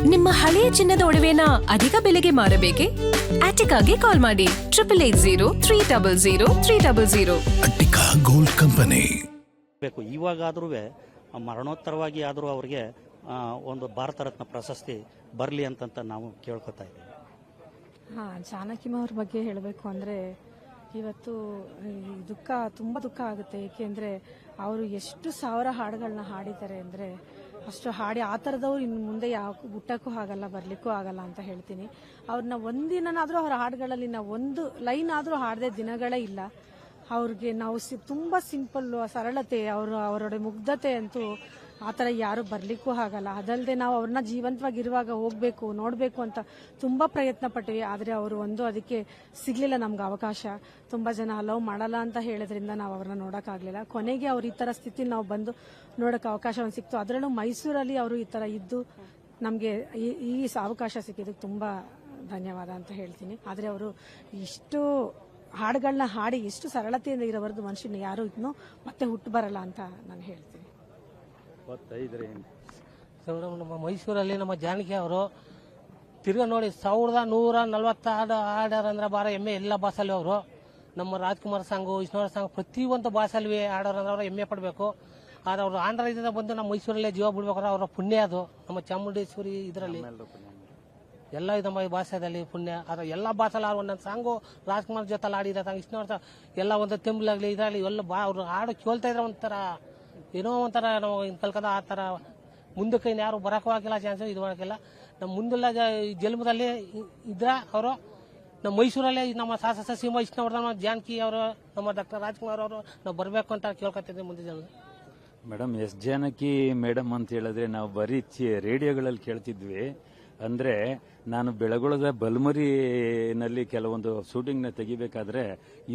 ನಿಮ್ಮ ಹಳೆಯ ಚಿನ್ನದ ಒಡವೆನ ಅಧಿಕ ಬೆಲೆಗೆ ಮಾರಬೇಕೆ? ಆಟಿಕಾಗೆ ಕಾಲ್ ಮಾಡಿ 8880 ಅಟ್ಟಿಕಾ ಗೋಲ್ಡ್ ಕಂಪನಿ. ಇವಾಗಾದ್ರೂ ಮರಣೋತ್ತರವಾಗಿ ಆದರೂ ಅವರಿಗೆ ಒಂದು ಭಾರತ ರತ್ನ ಪ್ರಶಸ್ತಿ ಬರಲಿ ಅಂತ ನಾವು ಕೇಳ್ಕೊತಾ ಇದ್ದೀವಿ. ಜಾನಕಿಮ್ಮ ಅವ್ರ ಬಗ್ಗೆ ಹೇಳಬೇಕು ಅಂದರೆ ಇವತ್ತು ತುಂಬ ದುಃಖ ಆಗುತ್ತೆ. ಏಕೆಂದರೆ ಅವರು ಎಷ್ಟು ಸಾವಿರ ಹಾಡುಗಳನ್ನ ಹಾಡಿದ್ದಾರೆ ಅಂದರೆ ಅಷ್ಟು ಹಾಡಿ ಆ ಥರದವ್ರು ಇನ್ನು ಮುಂದೆ ಯಾವ ಹುಟ್ಟಕ್ಕೂ ಆಗಲ್ಲ, ಬರಲಿಕ್ಕೂ ಆಗಲ್ಲ ಅಂತ ಹೇಳ್ತೀನಿ. ಅವ್ರನ್ನ ಒಂದಿನಾದರೂ ಅವ್ರ ಹಾಡುಗಳಲ್ಲಿ ನಾವು ಒಂದು ಲೈನ್ ಆದರೂ ಹಾಡದೆ ದಿನಗಳೇ ಇಲ್ಲ. ಅವ್ರಿಗೆ ನಾವು ತುಂಬ ಸಿಂಪಲ್ಲು, ಸರಳತೆ, ಅವರೊಡೆ ಮುಗ್ಧತೆ ಅಂತೂ ಆ ಥರ ಯಾರು ಬರಲಿಕ್ಕೂ ಆಗಲ್ಲ. ಅದಲ್ಲದೆ ನಾವು ಅವ್ರನ್ನ ಜೀವಂತವಾಗಿರುವಾಗ ಹೋಗಬೇಕು, ನೋಡಬೇಕು ಅಂತ ತುಂಬ ಪ್ರಯತ್ನ ಪಟ್ಟಿವಿ. ಆದರೆ ಅವರು ಅದಕ್ಕೆ ಸಿಗಲಿಲ್ಲ ನಮ್ಗೆ ಅವಕಾಶ. ತುಂಬ ಜನ ಅಲೌ ಮಾಡಲ್ಲ ಅಂತ ಹೇಳಿದ್ರಿಂದ ನಾವು ಅವ್ರನ್ನ ನೋಡೋಕ್ಕಾಗಲಿಲ್ಲ. ಕೊನೆಗೆ ಅವ್ರು ಈ ಥರ ಸ್ಥಿತಿ ನಾವು ಬಂದು ನೋಡೋಕೆ ಅವಕಾಶ ಸಿಕ್ತು. ಅದರಲ್ಲೂ ಮೈಸೂರಲ್ಲಿ ಅವರು ಈ ಥರ ಇದ್ದು ನಮಗೆ ಈ ಅವಕಾಶ ಸಿಕ್ಕಿದ್ದಕ್ಕೆ ತುಂಬ ಧನ್ಯವಾದ ಅಂತ ಹೇಳ್ತೀನಿ. ಆದರೆ ಅವರು ಇಷ್ಟು ಹಾಡುಗಳನ್ನ ಹಾಡಿ ಎಷ್ಟು ಸರಳತೆಯಿಂದ ಇರೋವರೆಗೂ ಮನುಷ್ಯನ ಯಾರು ಇನ್ನೂ ಮತ್ತೆ ಹುಟ್ಟು ಬರಲ್ಲ ಅಂತ ನಾನು ಹೇಳ್ತೀನಿ. ನಮ್ಮ ಮೈಸೂರಲ್ಲಿ ನಮ್ಮ ಜಾನಕಿ ಅವರು ತಿರ್ಗಾ ನೋಡಿ 1140 ಹಾಡು ಹಾಡ್ಯಾರಂದ್ರೆ ಬಾರ ಎಮ್ಮೆ ಎಲ್ಲ ಭಾಷೆಯಲ್ಲಿ ಅವರು. ನಮ್ಮ ರಾಜ್ಕುಮಾರ್ ಸಾಂಗು, ವಿಷ್ಣುವರ್ಧನ್ ಸಾಂಗ್ ಪ್ರತಿಯೊಂದು ಭಾಷೆಯಲ್ಲಿ ಹಾಡೋರಂದ್ರೆ ಅವ್ರು ಹೆಮ್ಮೆ ಪಡಬೇಕು. ಆದರೆ ಅವರು ಆಂಧ್ರದಿಂದ ಬಂದು ನಮ್ಮ ಮೈಸೂರಲ್ಲೇ ಜೀವ ಬಿಡ್ಬೇಕಾದ್ರೆ ಅವರ ಪುಣ್ಯ ಅದು. ನಮ್ಮ ಚಾಮುಂಡೇಶ್ವರಿ ಇದರಲ್ಲಿ ಎಲ್ಲ ನಮ್ಮ ಭಾಷೆದಲ್ಲಿ ಪುಣ್ಯ. ಆದರೆ ಎಲ್ಲ ಭಾಷೆಲ್ಲ ಒಂದೊಂದು ಸಾಂಗು ರಾಜ್ಕುಮಾರ್ ಜೊತೆ ಹಾಡಿದ ಸಾಂಗ್, ವಿಷ್ಣುವರ್ಧನ್ ಎಲ್ಲ ಒಂದು ತೆಂಬಲಾಗಲಿ ಇದರಲ್ಲಿ ಎಲ್ಲ ಅವ್ರು ಹಾಡು ಕೇಳ್ತಾ ಇದ್ರೆ ಒಂಥರ ಏನೋ ಒಂಥರ ನಾವು ಕಲ್ಕದ ಆ ಥರ. ಮುಂದಕ್ಕೆ ಯಾರು ಬರೋಕ್ಕೂ ಆಗಿಲ್ಲ, ಚಾನ್ಸ್ ಇದು ಮಾಡೋಕ್ಕಿಲ್ಲ. ನಮ್ಮ ಮುಂದೆಲ್ಲ ಜನ್ಮದಲ್ಲಿ ಇದ್ರ ಅವರು ನಮ್ಮ ಮೈಸೂರಲ್ಲೇ ನಮ್ಮ ಶಾಸಕ ಸೀಮ ವಿಷ್ಣುವರ್ಧನ್, ಜಾನಕಿ ಅವರು, ನಮ್ಮ ಡಾಕ್ಟರ್ ರಾಜ್ಕುಮಾರ್ ಅವರು ನಾವು ಬರಬೇಕು ಅಂತ ಕೇಳ್ಕೊತಿದ್ವಿ ಮುಂದೆ ಜನ. ಮೇಡಮ್ ಎಸ್ ಜಾನಕಿ ಮೇಡಮ್ ಅಂತ ಹೇಳಿದ್ರೆ ನಾವು ಬರೀ ರೇಡಿಯೋಗಳಲ್ಲಿ ಕೇಳ್ತಿದ್ವಿ. ಅಂದ್ರೆ ನಾನು ಬೆಳಗೊಳದ ಬಲ್ಮರಿನಲ್ಲಿ ಕೆಲವೊಂದು ಶೂಟಿಂಗ್ನ ತೆಗಿಬೇಕಾದ್ರೆ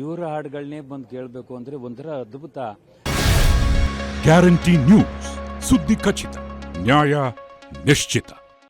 ಇವರ ಹಾಡುಗಳನ್ನೇ ಬಂದು ಕೇಳಬೇಕು ಅಂದ್ರೆ ಒಂಥರ ಅದ್ಭುತ. ಗ್ಯಾರಂಟಿ ನ್ಯೂಸ್, ಸುದ್ದಿ ಖಚಿತ, ನ್ಯಾಯ ನಿಶ್ಚಿತ.